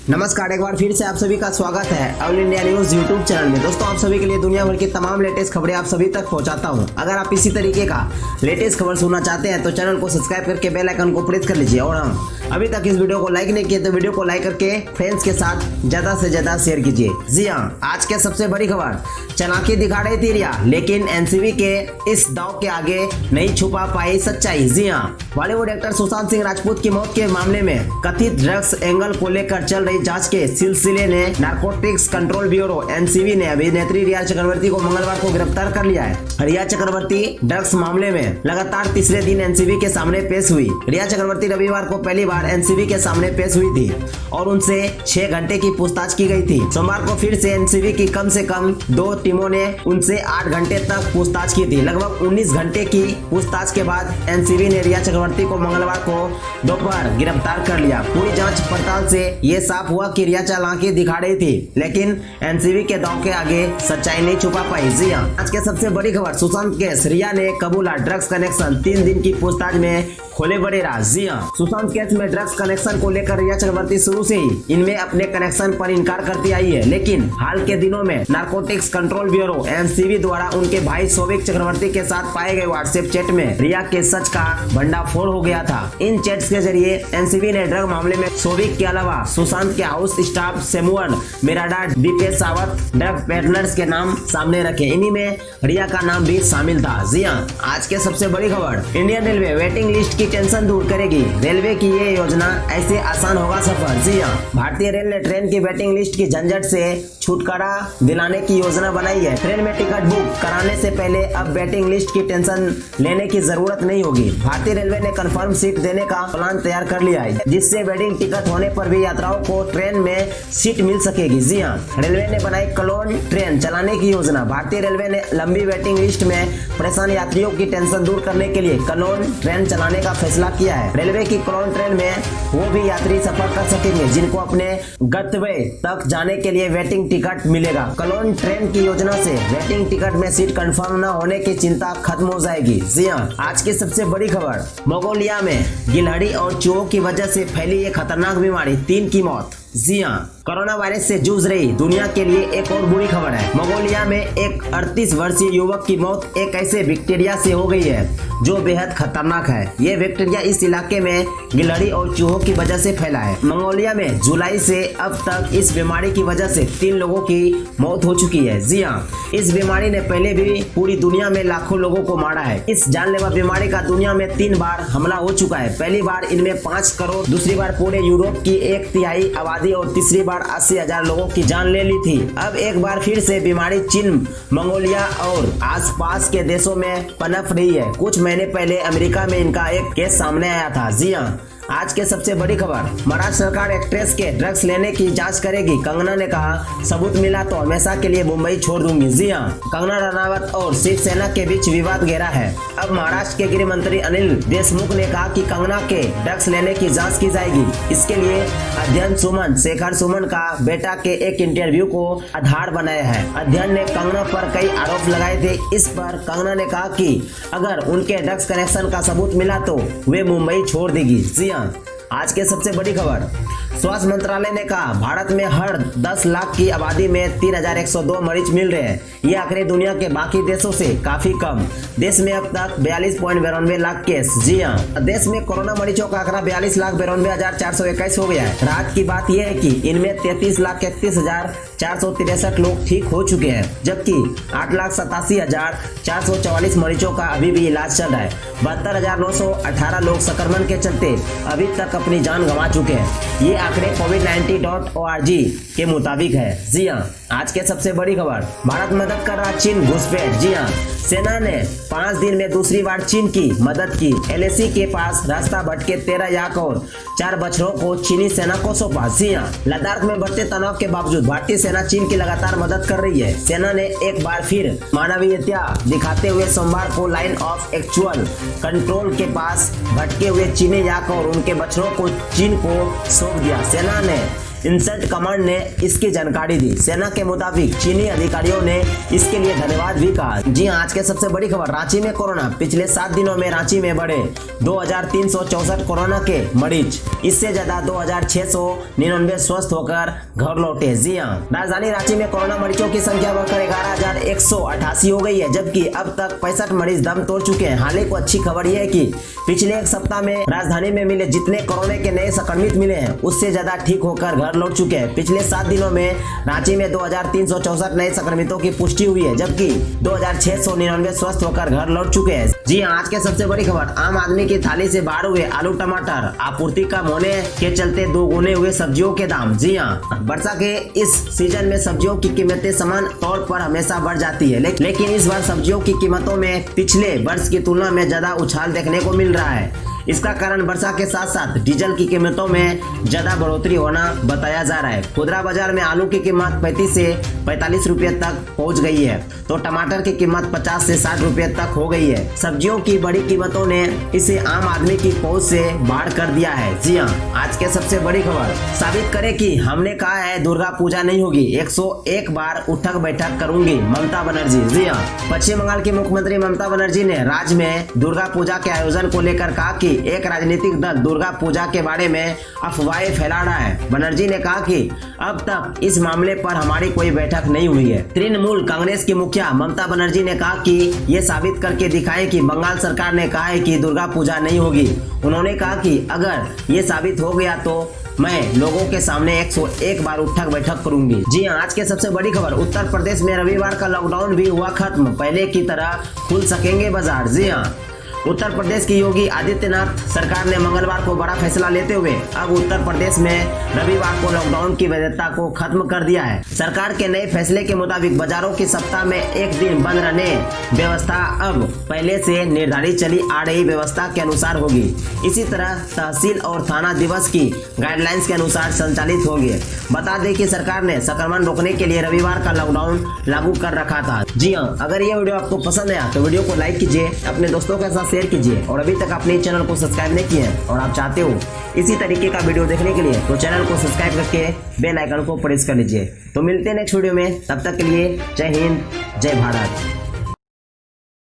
नमस्कार, एक बार फिर से आप सभी का स्वागत है all India news YouTube channel में। दोस्तों, आप सभी के लिए दुनिया भर की तमाम लेटेस्ट खबरें आप सभी तक पहुंचाता हूं। अगर आप इसी तरीके का लेटेस्ट खबर सुनना चाहते हैं तो चैनल को सब्सक्राइब करके बेल आइकन को प्रेस कर लीजिए। और हाँ, अभी तक इस वीडियो को लाइक नहीं किए तो वीडियो को लाइक करके फ्रेंड्स के साथ ज्यादा से ज्यादा शेयर कीजिए। जी हाँ, आज के सबसे बड़ी खबर, चालाकी दिखा रही थी रिया, लेकिन एनसीबी के इस दाव के आगे नहीं छुपा पाई सच्चाई। जी हाँ, बॉलीवुड एक्टर सुशांत सिंह राजपूत की मौत के मामले में कथित ड्रग्स एंगल को लेकर चल रही जांच के सिलसिले में नारकोटिक्स कंट्रोल ब्यूरो एनसीबी ने अभिनेत्री रिया चक्रवर्ती को मंगलवार को गिरफ्तार कर लिया है। रिया चक्रवर्ती ड्रग्स मामले में लगातार तीसरे दिन एनसीबी के सामने पेश हुई। रिया चक्रवर्ती रविवार को पहली बार एनसीबी के सामने पेश हुई थी और उनसे 6 घंटे की पूछताछ की गई थी। सोमवार को फिर से एनसीबी की कम से कम 2 टीमों ने उनसे 8 घंटे तक पूछताछ की थी। लगभग 19 घंटे की पूछताछ के बाद एनसीबी ने रिया चक्रवर्ती को मंगलवार को दोपहर गिरफ्तार कर लिया। पूरी जांच पड़ताल से ये साफ हुआ कि रिया चालाकी दिखा रही थी, लेकिन एनसीबी के दाव के आगे सच्चाई नहीं छुपा पाई। जी हां, आज के सबसे बड़ी खबर, सुशांत केस, रिया ने कबूला ड्रग्स कनेक्शन, 3 दिन की पूछताछ में खोले बड़े राज। जी हां, सुशांत केस में ड्रग्स कनेक्शन को लेकर रिया चक्रवर्ती शुरू से ही इनमें अपने कनेक्शन पर इनकार करती आई है, लेकिन हाल के दिनों में नारकोटिक्स कंट्रोल ब्यूरो एनसीबी द्वारा उनके भाई सौविक चक्रवर्ती के साथ पाए गए व्हाट्सएप चैट में रिया के सच का भंडाफोड़ हो गया था। इन चैट्स के जरिए एनसीबी ने ड्रग मामले में सौविक के अलावा सुशांत के हाउस स्टाफ सेमुअन मिराडा, दीपेश सावत ड्रग पैटर्नर्स के नाम सामने रखे। इन्हीं में रिया का नाम भी शामिल था। जी हाँ, आज के सबसे बड़ी खबर, इंडियन रेलवे वेटिंग लिस्ट की टेंशन दूर करेगी। रेलवे की ये योजना, ऐसे आसान होगा सफर। जी हाँ, भारतीय रेल ने ट्रेन की वेटिंग लिस्ट की झंझट से छुटकारा दिलाने की योजना बनाई है। ट्रेन में टिकट बुक कराने से पहले अब वेटिंग लिस्ट की टेंशन लेने की जरूरत नहीं होगी। भारतीय रेलवे ने कंफर्म सीट देने का प्लान तैयार कर लिया है, जिससे वेटिंग टिकट होने पर भी यात्रियों को ट्रेन में सीट मिल सकेगी। जी हाँ, रेलवे ने बनाई क्लोन ट्रेन चलाने की योजना। भारतीय रेलवे ने लंबी वेटिंग लिस्ट में परेशान यात्रियों की टेंशन दूर करने के लिए क्लोन ट्रेन चलाने का फैसला किया है। रेलवे की क्लोन ट्रेन में वो भी यात्री सफर कर सकेंगे जिनको अपने गंतव्य तक जाने के लिए वेटिंग टिकट मिलेगा। क्लोन ट्रेन की योजना से वेटिंग टिकट में सीट कंफर्म न होने की चिंता खत्म हो जाएगी। जी हाँ, आज की सबसे बड़ी खबर, मंगोलिया में गिलहरी और चूहों की वजह से फैली एक खतरनाक बीमारी, 3 की मौत। जी हाँ, कोरोना वायरस से जूझ रही दुनिया के लिए एक और बुरी खबर है। मंगोलिया में एक 38 वर्षीय युवक की मौत एक ऐसे बैक्टीरिया से हो गई है जो बेहद खतरनाक है। ये बैक्टीरिया इस इलाके में गिलहरी और चूहों की वजह से फैला है। मंगोलिया में जुलाई से अब तक इस बीमारी की वजह से 3 लोगों की मौत हो चुकी है। जी हाँ, इस बीमारी ने पहले भी पूरी दुनिया में लाखों लोगों को मारा है। इस जानलेवा बीमारी का दुनिया में 3 बार हमला हो चुका है। पहली बार इनमें 5 करोड़, दूसरी बार पूरे यूरोप की 1/3 आबादी और तीसरी बार 80,000 लोगों की जान ले ली थी। अब एक बार फिर से बीमारी चीन, मंगोलिया और आसपास के देशों में पनप रही है। कुछ महीने पहले अमेरिका में इनका एक केस सामने आया था। जी हाँ, आज के सबसे बड़ी खबर, महाराष्ट्र सरकार एक्ट्रेस के ड्रग्स लेने की जांच करेगी। कंगना ने कहा, सबूत मिला तो हमेशा के लिए मुंबई छोड़ दूंगी। जी हां, कंगना रनावत और शिवसेना के बीच विवाद गहरा है। अब महाराष्ट्र के गृह मंत्री अनिल देशमुख ने कहा कि कंगना के ड्रग्स लेने की जांच की जाएगी। इसके लिए अध्ययन सुमन, शेखर सुमन का बेटा के एक इंटरव्यू को आधार बनाया है। अध्ययन ने कंगना पर कई आरोप लगाए थे। इस पर कंगना ने कहा कि अगर उनके ड्रग्स कनेक्शन का सबूत मिला तो वे मुंबई छोड़ देगी। जी आज के सबसे बड़ी खबर, स्वास्थ्य मंत्रालय ने कहा, भारत में हर 10 लाख की आबादी में 3,102 मरीज मिल रहे हैं। ये आंकड़े दुनिया के बाकी देशों से काफी कम। देश में अब तक 42.92 लाख केस। जी हाँ, देश में कोरोना मरीजों का आंकड़ा 42,92,421 हो गया है। राहत की बात यह है कि इनमें 33,31,463 लोग ठीक हो चुके हैं, जबकि 8,87,444 मरीजों का अभी भी इलाज चल रहा है। 72,918 लोग संक्रमण के चलते अभी तक अपनी जान गंवा चुके हैं। ये आंकड़े covid19.org के मुताबिक है। जी हाँ, आज के सबसे बड़ी खबर, भारत मदद कर रहा चीन घुसपैठ। जी हाँ, सेना ने 5 दिन में दूसरी बार चीन की मदद की। एलएसी के पास रास्ता भटके 13 याक और 4 बछड़ों को चीनी सेना को सौंपा। जी हाँ, लद्दाख में बढ़ते तनाव के बावजूद भारतीय सेना चीन की लगातार मदद कर रही है। सेना ने एक बार फिर मानवीयता दिखाते हुए सोमवार को लाइन ऑफ एक्चुअल कंट्रोल के पास भटके हुए चीनी याक और उनके बछड़ों को चीन को सौंप दिया। सेना ने इंसल्ट कमांड ने इसकी जानकारी दी। सेना के मुताबिक चीनी अधिकारियों ने इसके लिए धन्यवाद भी कहा। जी हाँ, आज के सबसे बड़ी खबर, रांची में कोरोना। पिछले 7 दिनों में रांची में बढ़े 2364 कोरोना के मरीज, इससे ज्यादा 2699 स्वस्थ होकर घर लौटे। जी हाँ, राजधानी रांची में कोरोना मरीजों की संख्या बढ़कर 11,188 हो गई है, जबकि अब तक 65 मरीज दम तोड़ चुके हैं। हाल ही को अच्छी खबर यह है कि पिछले एक सप्ताह में राजधानी में मिले जितने कोरोना के नए संक्रमित मिले हैं, उससे ज्यादा ठीक होकर घर लौट चुके हैं। पिछले 7 दिनों में रांची में 2364 नए संक्रमितों की पुष्टि हुई है, जबकि 2699 स्वस्थ होकर घर लौट चुके हैं। जी हाँ, आज के सबसे बड़ी खबर, आम आदमी की थाली से बाहर हुए आलू टमाटर। आपूर्ति कम होने के चलते दोगुने हुए सब्जियों के दाम। जी हाँ, वर्षा के इस सीजन में सब्जियों की कीमतें समान तौर पर हमेशा बढ़ जाती है, लेकिन इस बार सब्जियों की कीमतों में पिछले वर्ष की तुलना में ज्यादा उछाल देखने को मिल रहा है। इसका कारण वर्षा के साथ साथ डीजल की कीमतों में ज्यादा बढ़ोतरी होना बताया जा रहा है। खुदरा बाजार में आलू की कीमत 35 से 45 रुपए तक पहुंच गई है, तो टमाटर की कीमत 50 से 60 रुपए तक हो गई है। सब्जियों की बड़ी कीमतों ने इसे आम आदमी की पहुंच से बाहर कर दिया है। जी हाँ, आज के सबसे बड़ी खबर, साबित करे कि हमने कहा है दुर्गा पूजा नहीं होगी, 101 बार उठक बैठक करूंगी, ममता बनर्जी। जी हाँ, पश्चिम बंगाल की मुख्यमंत्री ममता बनर्जी ने राज्य में दुर्गा पूजा के आयोजन को लेकर कहा कि एक राजनीतिक दल दुर्गा पूजा के बारे में अफवाहें फैला रहा है। बनर्जी ने कहा कि अब तक इस मामले पर हमारी कोई बैठक नहीं हुई है। तृणमूल कांग्रेस की मुखिया ममता बनर्जी ने कहा कि ये साबित करके दिखाएं कि बंगाल सरकार ने कहा है कि दुर्गा पूजा नहीं होगी। उन्होंने कहा कि अगर ये साबित हो गया तो मैं लोगों के सामने 101 बार उठक बैठक करूंगी। जी हाँ, आज के सबसे बड़ी खबर, उत्तर प्रदेश में रविवार का लॉकडाउन भी हुआ खत्म, पहले की तरह खुल सकेंगे बाजार। जी हाँ, उत्तर प्रदेश की योगी आदित्यनाथ सरकार ने मंगलवार को बड़ा फैसला लेते हुए अब उत्तर प्रदेश में रविवार को लॉकडाउन की वैधता को खत्म कर दिया है। सरकार के नए फैसले के मुताबिक बाजारों की सप्ताह में एक दिन बंद रहने व्यवस्था अब पहले से निर्धारित चली आ रही व्यवस्था के अनुसार होगी। इसी तरह तहसील और थाना दिवस की गाइडलाइंस के अनुसार संचालित होगी। बता दें कि सरकार ने संक्रमण रोकने के लिए रविवार का लॉकडाउन लागू कर रखा था। जी हाँ, अगर ये वीडियो आपको पसंद आया तो वीडियो को लाइक कीजिए, अपने दोस्तों के साथ शेयर कीजिए, और अभी तक अपने चैनल को सब्सक्राइब नहीं किए हैं और आप चाहते हो इसी तरीके का वीडियो देखने के लिए तो चैनल को सब्सक्राइब करके बेल आइकन को प्रेस कर लीजिए। तो मिलते हैं नेक्स्ट वीडियो में, तब तक के लिए जय हिंद, जय भारत।